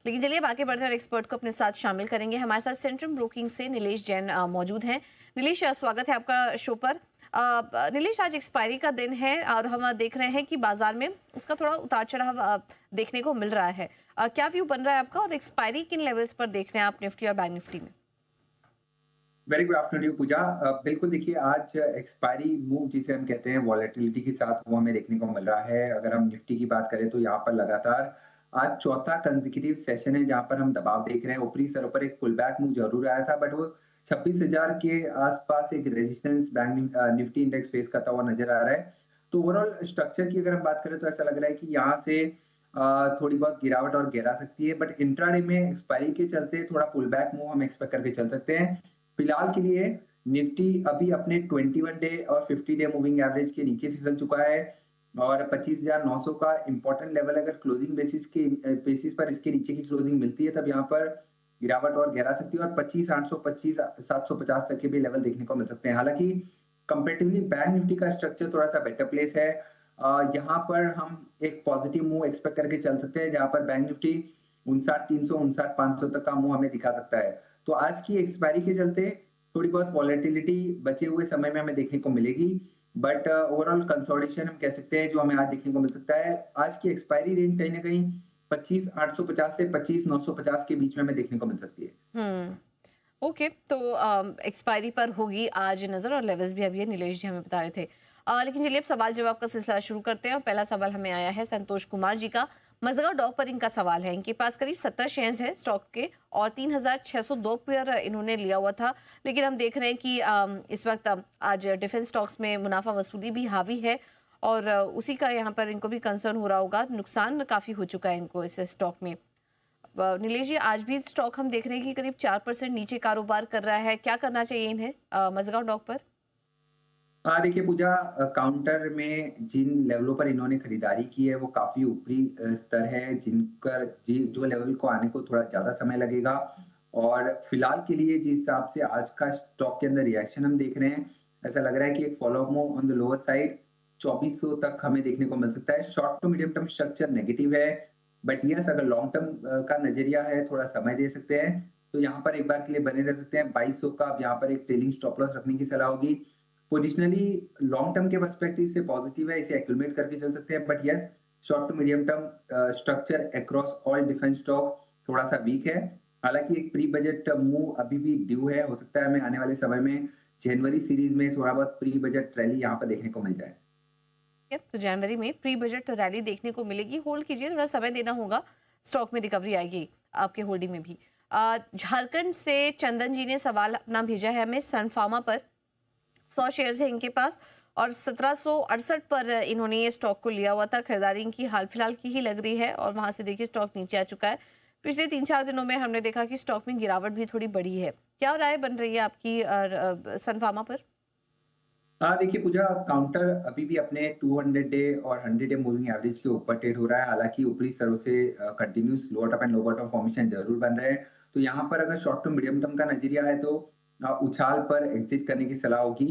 लेकिन चलिए अब आगे बढ़ते हैं और एक्सपर्ट को अपने साथ शामिल करेंगे। हमारे साथ सेंट्रम ब्रोकिंग से नीलेश जैन मौजूद हैं। नीलेश, स्वागत है आपका शो पर। नीलेश, आज एक्सपायरी का दिन है और हम देख रहे हैं कि बाजार में उसका थोड़ा उतार चढ़ाव देखने को मिल रहा है। क्या व्यू बन रहा है आपका और एक्सपायरी किन लेवल्स पर देख रहे हैं आप निफ्टी और बैंक निफ्टी में? वेरी गुड आफ्टरनून पूजा। बिल्कुल देखिए, आज एक्सपायरी मूव जिसे हम कहते हैं वॉलेटिलिटी के साथ वो हमें देखने को मिल रहा है। अगर हम निफ्टी की बात करें तो यहाँ पर लगातार आज चौथा कंसेक्यूटिव सेशन है जहाँ पर हम दबाव देख रहे हैं। ऊपरी स्तरों पर एक पुल बैक मूव जरूर आया था, बट वो 26,000 के आसपास एक resistance bank Nifty index face करता हुआ नजर आ रहा है। तो ओवरऑल स्ट्रक्चर की अगर हम बात करें तो ऐसा लग रहा है कि यहाँ से थोड़ी बहुत गिरावट और गिरा सकती है, बट इंट्राडे में एक्सपायरी के चलते थोड़ा पुल बैक मूव हम एक्सपेक्ट करके चल सकते हैं। फिलहाल के लिए निफ्टी अभी अपने 21 डे और 50 डे मूविंग एवरेज के नीचे फिसल चुका है और 25,900 का इंपॉर्टेंट लेवल अगर क्लोजिंग बेसिस पर इसके नीचे की क्लोजिंग मिलती है तब यहाँ पर गिरावट और गहरा सकती है और 25,800 25,750 तक के भी लेवल देखने को मिल सकते हैं। हालांकि कंपेरेटिवली बैंक निफ्टी का स्ट्रक्चर थोड़ा सा बेटर प्लेस है। यहाँ पर हम एक पॉजिटिव मूव एक्सपेक्ट करके चल सकते हैं जहां पर बैंक निफ्टी 59,300 59,500 तक का मूव हमें दिखा सकता है। तो आज की एक्सपायरी के चलते थोड़ी बहुत वॉलेटिलिटी बचे हुए समय में हमें देखने को मिलेगी, बट ओवरऑल कंसोलिडेशन हम कह सकते हैं जो हमें आज देखने को मिल सकता है। आज की एक्सपायरी रेंज कहीं ना कहीं 25,850 से 25,950 के बीच में हमें देखने को मिल सकती है। ओके, तो एक्सपायरी पर होगी आज नजर और लेवल्स भी अभी नीलेश जी हमें बता रहे थे। लेकिन चलिए अब सवाल जवाब का सिलसिला शुरू करते हैं और पहला सवाल हमें आया है संतोष कुमार जी का। मजगा डॉग पर इनका सवाल है। इनके पास करीब 17 शेयर्स है स्टॉक के और 3,602 पर इन्होंने लिया हुआ था। लेकिन हम देख रहे हैं कि इस वक्त आज डिफेंस स्टॉक्स में मुनाफा वसूली भी हावी है और उसी का यहाँ पर इनको भी कंसर्न हो रहा होगा। नुकसान काफी हो चुका है इनको इस स्टॉक में। नीलेश जी, आज भी स्टॉक हम देख रहे हैं कि करीब 4% नीचे कारोबार कर रहा है। क्या करना चाहिए इन्हें मजगा डॉग पर? हाँ देखिए पूजा, काउंटर में जिन लेवलों पर इन्होंने खरीदारी की है वो काफी ऊपरी स्तर है जिनका जो लेवल को आने को थोड़ा ज्यादा समय लगेगा। और फिलहाल के लिए जिस हिसाब से आज का स्टॉक के अंदर रिएक्शन हम देख रहे हैं, ऐसा लग रहा है कि एक follow up move on the lower side 2400 तक हमें देखने को मिल सकता है। Short to medium term structure negative है, बट यस अगर लॉन्ग टर्म का नजरिया है थोड़ा समय दे सकते हैं तो यहाँ पर एक बार के लिए बने रह सकते हैं। 2200 का अब यहाँ पर एक ट्रेलिंग स्टॉप लॉस रखने की सलाह होगी। पोजिशनली लॉन्ग टर्म के पर्सपेक्टिव से पॉजिटिव है, इसे एक्यूमुलेट करके चल सकते हैं, but yes short to medium term structure across all defence stock थोड़ा सा वीक है। हालांकि एक प्री बजट मूव अभी भी ड्यू है, हो सकता है हमें आने वाले समय में जनवरी सीरीज में थोड़ा बहुत प्री बजट रैली यहाँ पर देखने को मिल जाए। तो जनवरी में प्री बजट रैली देखने को मिलेगी। होल्ड कीजिए, थोड़ा समय देना होगा, स्टॉक में रिकवरी आएगी आपके होल्डिंग में भी। झारखंड से चंदन जी ने सवाल अपना भेजा है हमें सन फार्मा पर। 100 शेयर्स है इनके पास और 1768 पर इन्होंने ये स्टॉक को लिया हुआ था। खरीदारी इनकी हाल फिलहाल की ही लग रही है और वहां से देखिए स्टॉक नीचे आ चुका है। पिछले 3-4 दिनों में हमने देखा कि स्टॉक में गिरावट भी थोड़ी बड़ी है। क्या राय बन रही है आपकी सन फार्मा पर? हाँ देखिए पूजा, काउंटर अभी भी अपने 200 डे और 100 डे मूविंग एवरेज के ऊपर ट्रेड हो रहा है। हालांकि ऊपरी स्तरों से continuous lower top and lower bottom formation जरूर बन रहे हैं। तो यहाँ पर अगर शॉर्ट टू मीडियम टर्म का नजरिया है तो उछाल पर एग्जिट करने की सलाह होगी।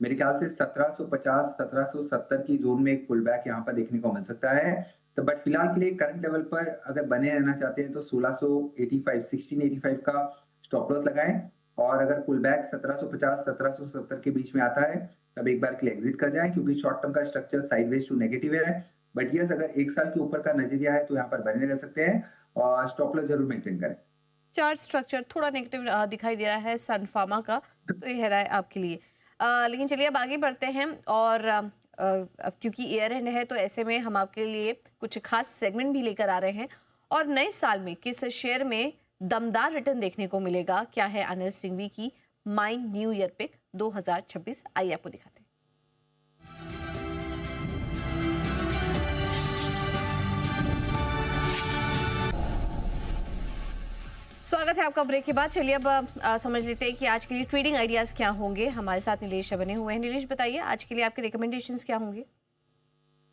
मेरे ख्याल से 1750 1770 की जोन में एक पुल बैक यहाँ पर देखने को मिल सकता है। तो बट फिलहाल के लिए करंट लेवल पर अगर बने रहना चाहते हैं तो 1685 1685 का स्टॉप लॉस लगाएं और अगर पुल बैक 1750 1770 के बीच में आता है तब एक बार के लिए एग्जिट कर जाएं, क्योंकि शॉर्ट टर्म का स्ट्रक्चर साइडवेज टू नेगेटिव है। बट यस अगर एक साल के ऊपर का नजरिया है तो यहाँ पर बने रह सकते हैं और स्टॉप लॉस जरूर मेंटेन करें। चार्ट स्ट्रक्चर थोड़ा नेगेटिव दिखाई दे रहा है सन फार्मा का, तो ये है राय आपके लिए। लेकिन चलिए अब आगे बढ़ते हैं और अब क्योंकि ईयर एंड है तो ऐसे में हम आपके लिए कुछ खास सेगमेंट भी लेकर आ रहे हैं। और नए साल में किस शेयर में दमदार रिटर्न देखने को मिलेगा, क्या है अनिल सिंघवी की माइंड न्यू ईयर पिक 2026? आइए आपको दिखाते हैं। स्वागत है आपका ब्रेक के बाद। चलिए अब समझ लेते हैं कि आज के लिए ट्रेडिंग आइडियाज क्या होंगे। हमारे साथ नीलेश बने हुए हैं। नीलेश, बताइए आज के लिए आपके रिकमेंडेशंस क्या होंगे?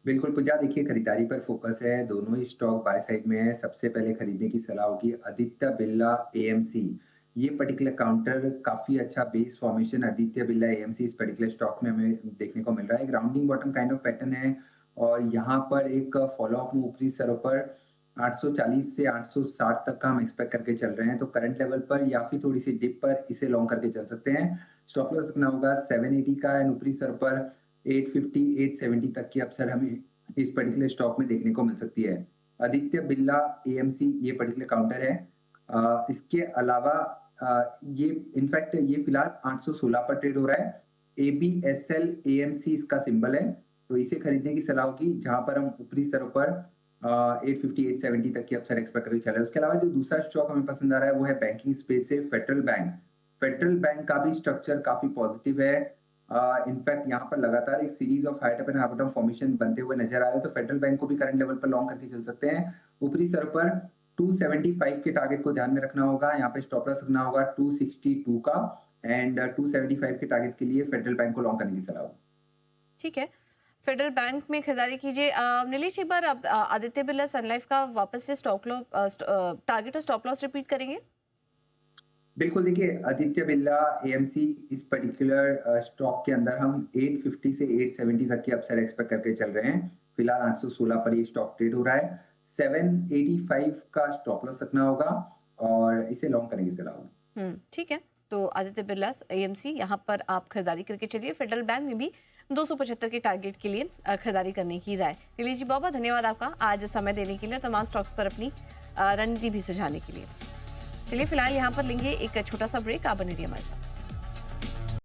बिल्कुल पूजा, देखिए खरीदारी पर फोकस है, दोनों ही स्टॉक बाय साइड में है। सबसे पहले खरीदने की सलाह होगी आदित्य बिरला एएमसी। ये पर्टिकुलर काउंटर काफी अच्छा base formation Aditya Birla AMC इस पर्टिकुलर स्टॉक में हमें देखने को मिल रहा है। एक rounding bottom kind of pattern है और यहाँ पर एक फॉलो अप ऊपरी स्तरों पर 840 से 860 तक का हम एक्सपेक्ट करके चल रहे हैं, तो करंट लेवल पर या फिर थोड़ी-सी डिप पर इसे लॉन्ग करके चल सकते हैं। स्टॉप लॉस रखना होगा 780 का एंड ऊपरी स्तर पर 850, 870 तक की अपसाइड हमें इस पर्टिकुलर स्टॉक में देखने को मिल सकती है। आदित्य बिरला एएमसी ये पर्टिकुलर काउंटर है। इसके अलावा ये इनफैक्ट ये फिलहाल 816 पर ट्रेड हो रहा है। एबीएसएल एएमसी इसका सिंबल है, तो इसे खरीदने की सलाह होगी, जहां पर हम ऊपरी स्तरों पर 850, 870 तक की अपसाइड एक्सपेक्ट करके चल रहे हैं। उसके अलावा जो दूसरा स्टॉक हमें पसंद आ रहा है वो है बैंकिंग स्पेस से फेडरल बैंक। फेडरल बैंक का भी स्ट्रक्चर काफी पॉजिटिव है। इनफैक्ट यहाँ पर लगातार एक series of high top and high bottom formation बनते हुए नजर आ रहे हैं, तो फेडरल बैंक को भी करंट लेवल पर लॉन्ग करके चल सकते हैं। ऊपरी स्तर पर 275 के टारगेट को ध्यान में रखना होगा, यहाँ पे स्टॉप लॉस रखना होगा 262 का एंड 275 के टारगेट के लिए फेडरल बैंक को लॉन्ग करने की सलाह होगी। ठीक है, फेडरल बैंक में खरीदारी कीजिए। नीलेश, एक बार आप आदित्य बिरला सन लाइफ का वापस से स्टॉक लॉस टारगेट और स्टॉप लॉस रिपीट करेंगे? बिल्कुल, देखिए आदित्य बिरला एएमसी इस पर्टिकुलर स्टॉक के अंदर हम 850 से 870 तक की अपसाइड एक्सपेक्ट करके चल रहे हैं। फिलहाल 816 पर ये स्टॉक ट्रेड हो रहा है। 785 का स्टॉप लॉस रखना होगा और इसे लॉन्ग करने की सलाह होगी। ठीक है, तो आदित्य बिरला एएमसी यहाँ पर आप खरीदारी करके चलिए। फेडरल बैंक में भी 275 के टारगेट के लिए खरीदारी करने की राय। नीलेश जी, बहुत बहुत धन्यवाद आपका आज समय देने के लिए, तमाम स्टॉक्स पर अपनी रणनीति भी सुझाने के लिए। चलिए फिलहाल यहाँ पर लेंगे एक छोटा सा ब्रेक, आप बने रहिए हमारे साथ।